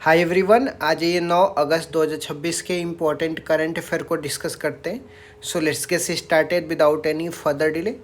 Hi everyone, आज ये 9 अगस्त 2026 के इम्पोर्टेंट करंट अफेयर को डिस्कस करते हैं। So let's get started without any further delay.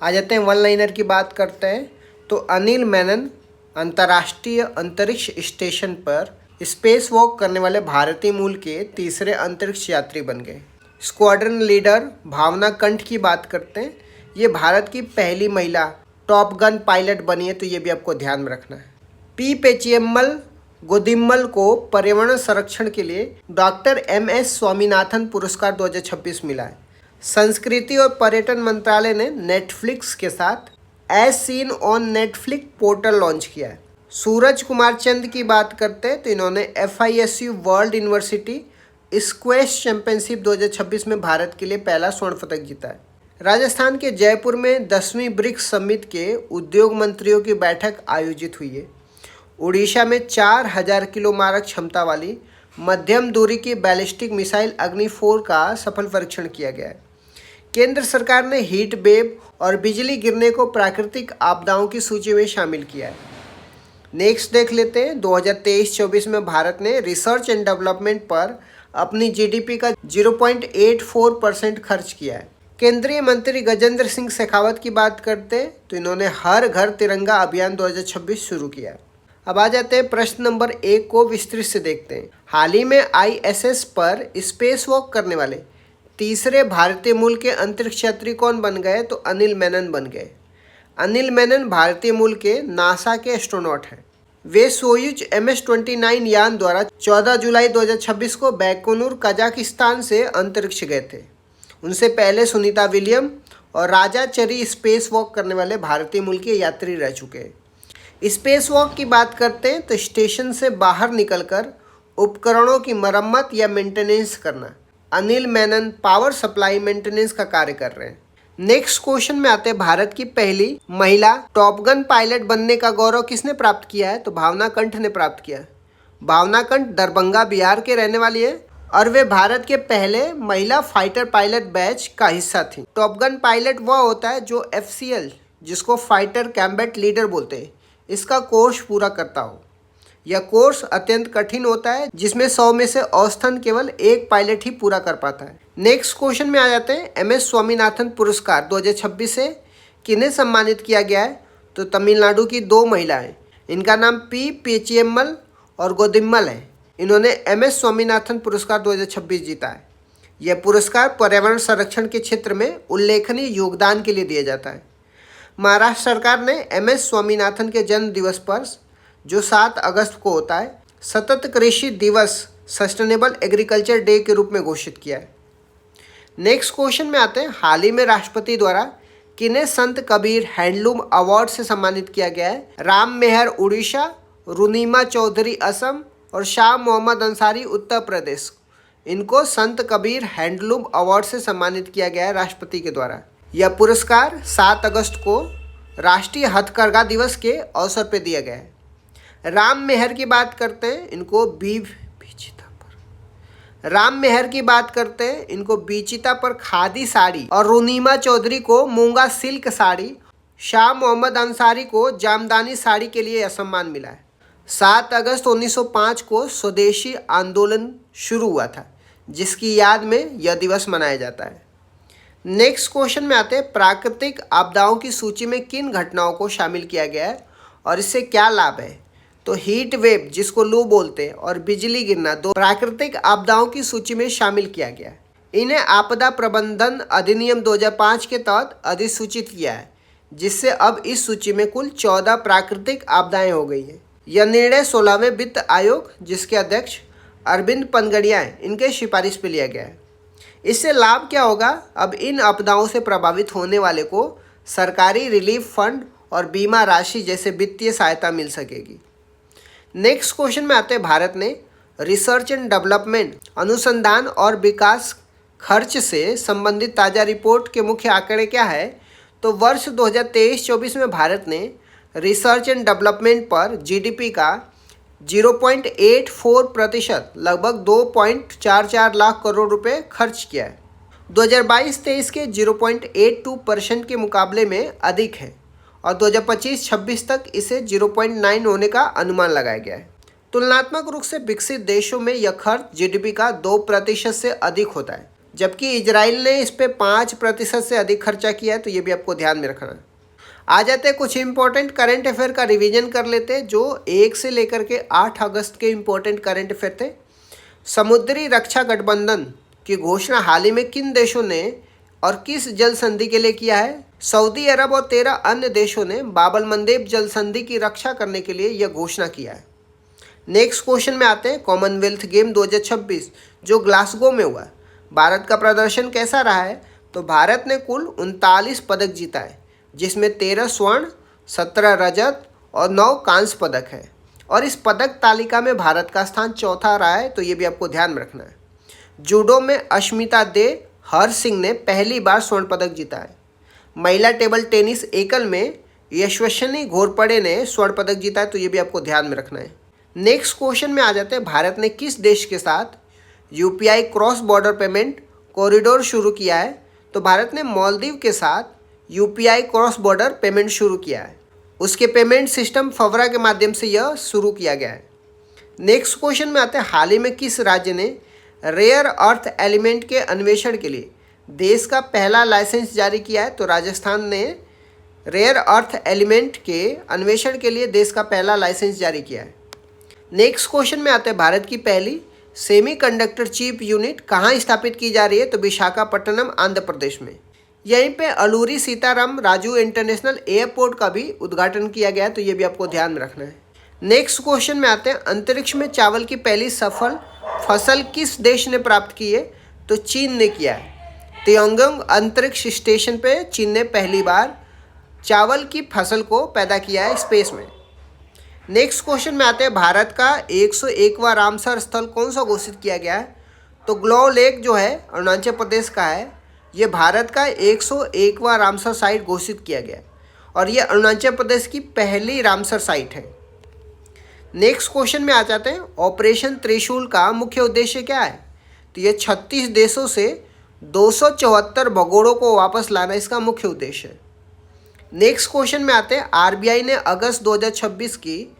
आ जाते हैं वन लाइनर की बात करते हैं। तो अनिल मेनन अंतर्राष्ट्रीय अंतरिक्ष स्टेशन पर स्पेस वॉक करने वाले भारतीय मूल के तीसरे अंतरिक्ष यात्री बन गए। स्क्वाड्रन लीडर भावना कंठ की बात करते हैं। ये भारत की पहली महिला टॉप गन पायलट बनी है, तो ये भी आपको ध्यान में रखना है। पी पेचियम्मल गोदिम्मल को पर्यावरण संरक्षण के लिए डॉक्टर MS स्वामीनाथन पुरस्कार 2026 मिला है। संस्कृति और पर्यटन मंत्रालय ने नेटफ्लिक्स के साथ as seen on Netflix portal launch किया है। सूरज कुमार चंद की बात करते हैं तो इन्होंने FISU world university squash championship 2026 में भारत के लिए पहला स्वर्ण पदक जीता है। राजस्थान के जयपुर में 10वीं ब्रिक्स समिट के उद्योग मंत्रियों की बैठक आयोजित हुई है। उड़ीसा में 4000 किलो मारक क्षमता वाली मध्यम दूरी की बैलिस्टिक मिसाइल अग्नि 4 का सफल परीक्षण किया गया है। केंद्र सरकार ने हीट वेव और बिजली गिरने को प्राकृतिक आपदाओं की सूची में शामिल किया है। नेक्स्ट देख लेते हैं। 2023-24 में भारत ने रिसर्च एंड डेवलपमेंट पर अपनी GDP का 0.84% खर्च किया है। केंद्रीय मंत्री गजेंद्र सिंह शेखावत की बात करते हैं तो इन्होंने हर घर तिरंगा अभियान 2026 शुरू किया है। अब आ जाते हैं प्रश्न नंबर 1 को विस्तृत से देखते हैं। हाल ही में ISS पर स्पेस वॉक करने वाले तीसरे भारतीय मूल के अंतरिक्ष यात्री कौन बन गए? तो अनिल मेनन बन गए। अनिल मेनन भारतीय मूल के नासा के एस्ट्रोनॉट हैं। वे सोयूज MS-29 यान द्वारा 14 जुलाई 2026 को बैकोनूर कजाकिस्तान से अंतरिक्ष गए थे। उनसे पहले सुनीता विलियम और राजा चरी स्पेस वॉक करने वाले भारतीय मूल के यात्री रह चुके हैं। स्पेस वॉक की बात करते हैं तो स्टेशन से बाहर निकलकर उपकरणों की मरम्मत या मेंटेनेंस करना। Anil Menon power supply maintenance का कार्य कर रहे हैं। नेक्स्ट क्वेश्चन में आते हैं, भारत की पहली महिला टॉप गन पायलट बनने का गौरव किसने प्राप्त किया है? तो भावना कंठ ने प्राप्त किया। भावना कंठ दरभंगा बिहार के रहने वाली है और वे भारत के पहले महिला फाइटर पायलट बैच का हिस्सा थी। टॉप गन पायलट वह होता है जो FCL, जिसको फाइटर कॉम्बैट लीडर बोलते हैं, इसका कोर्स पूरा करता हो। यह कोर्स अत्यंत कठिन होता है जिसमें 100 में से औसतन केवल एक पायलट ही पूरा कर पाता है। नेक्स्ट क्वेश्चन में आ जाते हैं। MS स्वामीनाथन पुरस्कार 2026 से किन्हें सम्मानित किया गया है? तो तमिलनाडु की 2 महिलाएं, इनका नाम P पेचियम्मल और गोदिम्मल है। इन्होंने MS स्वामीनाथन पुरस्कार 2026 जीता है। यह पुरस्कार पर्यावरण संरक्षण के क्षेत्र में उल्लेखनीय योगदान के लिए दिया जाता है। महाराष्ट्र सरकार ने MS स्वामीनाथन के जन्म दिवस पर, जो 7 अगस्त को होता है, सतत कृषि दिवस सस्टेनेबल एग्रीकल्चर डे के रूप में घोषित किया है। नेक्स्ट क्वेश्चन में आते हैं। हाल ही में राष्ट्रपति द्वारा किन्हें संत कबीर हैंडलूम अवार्ड से सम्मानित किया गया है? राम मेहर उड़ीसा, रुनीमा चौधरी असम और शाह मोहम्मद अंसारी उत्तर प्रदेश। इनको संत कबीर हैंडलूम अवार्ड से सम्मानित किया गया है राष्ट्रपति के द्वारा। यह पुरस्कार 7 अगस्त को राष्ट्रीय हथकरघा दिवस के अवसर पर दिया गया है। राम मेहर की बात करते हैं, इनको बीचिता पर खादी साड़ी और रुनीमा चौधरी को मूंगा सिल्क साड़ी, शाह मोहम्मद अंसारी को जामदानी साड़ी के लिए यह सम्मान मिला है। 7 अगस्त 1905 को स्वदेशी आंदोलन शुरू हुआ था, जिसकी याद में यह दिवस मनाया जाता है। नेक्स्ट क्वेश्चन में आते हैं। प्राकृतिक आपदाओं की सूची में किन घटनाओं को शामिल किया गया है और इससे क्या लाभ है? तो हीट वेव, जिसको लू बोलते हैं, और बिजली गिरना 2 प्राकृतिक आपदाओं की सूची में शामिल किया गया है। इन्हें आपदा प्रबंधन अधिनियम 2005 के तहत अधिसूचित किया है, जिससे अब इस सूची में कुल 14 प्राकृतिक आपदाएं हो गई हैं। यह निर्णय 16वें वित्त आयोग, जिसके अध्यक्ष अरविंद पनगड़िया हैं, इनके सिफारिश पर लिया गया है। इससे लाभ क्या होगा? अब इन आपदाओं से प्रभावित होने वाले को सरकारी रिलीफ फंड और बीमा राशि जैसे वित्तीय सहायता मिल सकेगी। नेक्स्ट क्वेश्चन में आते हैं। भारत ने रिसर्च एंड डेवलपमेंट, अनुसंधान और विकास खर्च से संबंधित ताज़ा रिपोर्ट के मुख्य आंकड़े क्या है? तो वर्ष 2023-24 में भारत ने रिसर्च एंड डेवलपमेंट पर GDP का 0.84%, लगभग 2.44 लाख करोड़ रुपए खर्च किया है। 2022-23 के 0.82% के मुकाबले में अधिक है और 2025-26 तक इसे 0.9 होने का अनुमान लगाया गया है। तुलनात्मक रूप से विकसित देशों में यह खर्च जीडीपी का 2% से अधिक होता है, जबकि इजराइल ने इस पे 5% से अधिक खर्चा किया है, तो ये भी आपको ध्यान में रखना है। आ जाते हैं कुछ इंपॉर्टेंट करंट अफेयर का रिवीजन कर लेते हैं, जो 1 से लेकर के 8 अगस्त के इंपॉर्टेंट करंट अफेयर थे। समुद्री रक्षा गठबंधन की घोषणा हाल ही में किन देशों ने और किस जल संधि के लिए किया है? सऊदी अरब और 13 अन्य देशों ने बाबल मंदेब जल संधि की रक्षा करने के लिए यह घोषणा किया है। नेक्स्ट क्वेश्चन में आते हैं, कॉमनवेल्थ गेम 2026 जो ग्लासगो में हुआ, भारत का प्रदर्शन कैसा रहा है? तो भारत ने कुल 39 पदक जीता है, जिसमें 13 स्वर्ण, 17 रजत और 9 कांस्य पदक है, और इस पदक तालिका में भारत का स्थान चौथा रहा है, तो ये भी आपको ध्यान में रखना है। जूडो में अश्मिता दे हर्ष सिंह ने पहली बार स्वर्ण पदक जीता है। महिला टेबल टेनिस एकल में यशस्विनी घोरपड़े ने स्वर्ण पदक जीता है, तो ये भी आपको ध्यान में रखना है। नेक्स्ट क्वेश्चन में आ जाते हैं, भारत ने किस देश के साथ UPI cross border payment corridor शुरू किया है? तो भारत ने मालदीव के साथ यूपीआई क्रॉस बॉर्डर पेमेंट शुरू किया है। उसके पेमेंट सिस्टम फवरा के माध्यम से यह शुरू किया गया है। नेक्स्ट क्वेश्चन में आते हैं, हाल ही में किस राज्य ने रेयर अर्थ एलिमेंट के अन्वेषण के लिए देश का पहला लाइसेंस जारी किया है? तो राजस्थान ने रेयर अर्थ एलिमेंट के अन्वेषण के लिए देश का पहला लाइसेंस जारी किया है। नेक्स्ट क्वेश्चन में आते हैं, भारत की पहली सेमीकंडक्टर चिप यूनिट कहाँ स्थापित की जा रही है? तो विशाखापट्टनम आंध्र प्रदेश में। यहीं पे अलूरी सीताराम राजू इंटरनेशनल एयरपोर्ट का भी उद्घाटन किया गया है, तो ये भी आपको ध्यान में रखना है। नेक्स्ट क्वेश्चन में आते हैं, अंतरिक्ष में चावल की पहली सफल फसल किस देश ने प्राप्त की है? तो चीन ने किया है। तियांगोंग अंतरिक्ष स्टेशन पे चीन ने पहली बार चावल की फसल को पैदा किया है स्पेस में। नेक्स्ट क्वेश्चन में आते हैं, भारत का 101वां रामसर स्थल कौन सा घोषित किया गया है? तो ग्लो लेक जो है अरुणाचल प्रदेश का है, ये भारत का 101वां रामसर साइट घोषित किया गया है, और ये अरुणाचल प्रदेश की पहली रामसर साइट है। नेक्स्ट क्वेश्चन में आ जाते हैं, ऑपरेशन त्रिशूल का मुख्य उद्देश्य क्या है? तो ये 36 देशों से 274 भगोड़ों को वापस लाना इसका मुख्य उद्देश्य है। नेक्स्ट क्वेश्चन में आते हैं, आरबीआई ने अगस्त 2026 की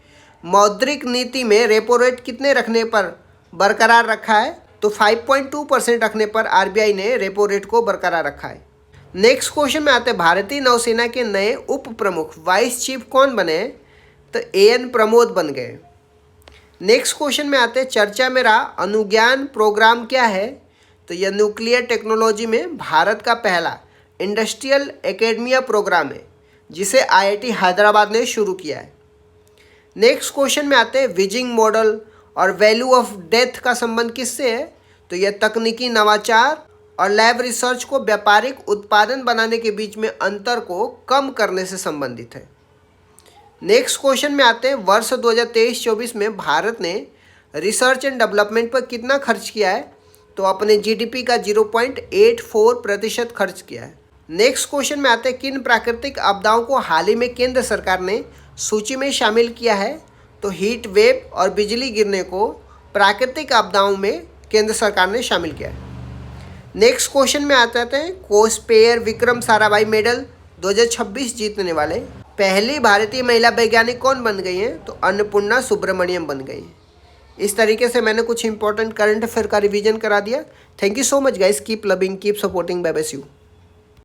मौद्रिक नीति में रेपो रेट कितने रखने पर बरकरार रखा है? तो 5.2% रखने पर आरबीआई ने रेपो रेट को बरकरार रखा है। नेक्स्ट क्वेश्चन में आते हैं, भारतीय नौसेना के नए उप प्रमुख वाइस चीफ कौन बने? तो एएन प्रमोद बन गए। नेक्स्ट क्वेश्चन में आते हैं, चर्चा में रहा अनुज्ञान प्रोग्राम क्या है? तो यह न्यूक्लियर टेक्नोलॉजी में भारत का पहला इंडस्ट्रियल एकेडमिया प्रोग्राम है, जिसे आईआईटी हैदराबाद ने शुरू किया है। नेक्स्ट क्वेश्चन में आते हैं, विजिंग मॉडल और वैल्यू ऑफ डेथ का संबंध किससे है? तो यह तकनीकी नवाचार और लैब रिसर्च को व्यापारिक उत्पादन बनाने के बीच में अंतर को कम करने से संबंधित है। नेक्स्ट क्वेश्चन में आते हैं, वर्ष 2023-24 में भारत ने रिसर्च एंड डेवलपमेंट पर कितना खर्च किया है? तो अपने जीडीपी का 0.84% खर्च किया है। नेक्स्ट क्वेश्चन में आते हैं, किन प्राकृतिक आपदाओं को हाल ही में केंद्र सरकार ने सूची में शामिल किया है? तो हीट वेव और बिजली गिरने को प्राकृतिक आपदाओं में केंद्र सरकार ने शामिल किया है। नेक्स्ट क्वेश्चन में आ जाते हैं, कोस्पेयर विक्रम साराभाई मेडल 2026 जीतने वाले पहली भारतीय महिला वैज्ञानिक कौन बन गई हैं? तो अन्नपूर्णा सुब्रमण्यम बन गई। इस तरीके से मैंने कुछ इंपॉर्टेंट करंट अफेयर का रिवीजन करा दिया। Thank you so much guys, keep loving, keep supporting, bye bye, see you.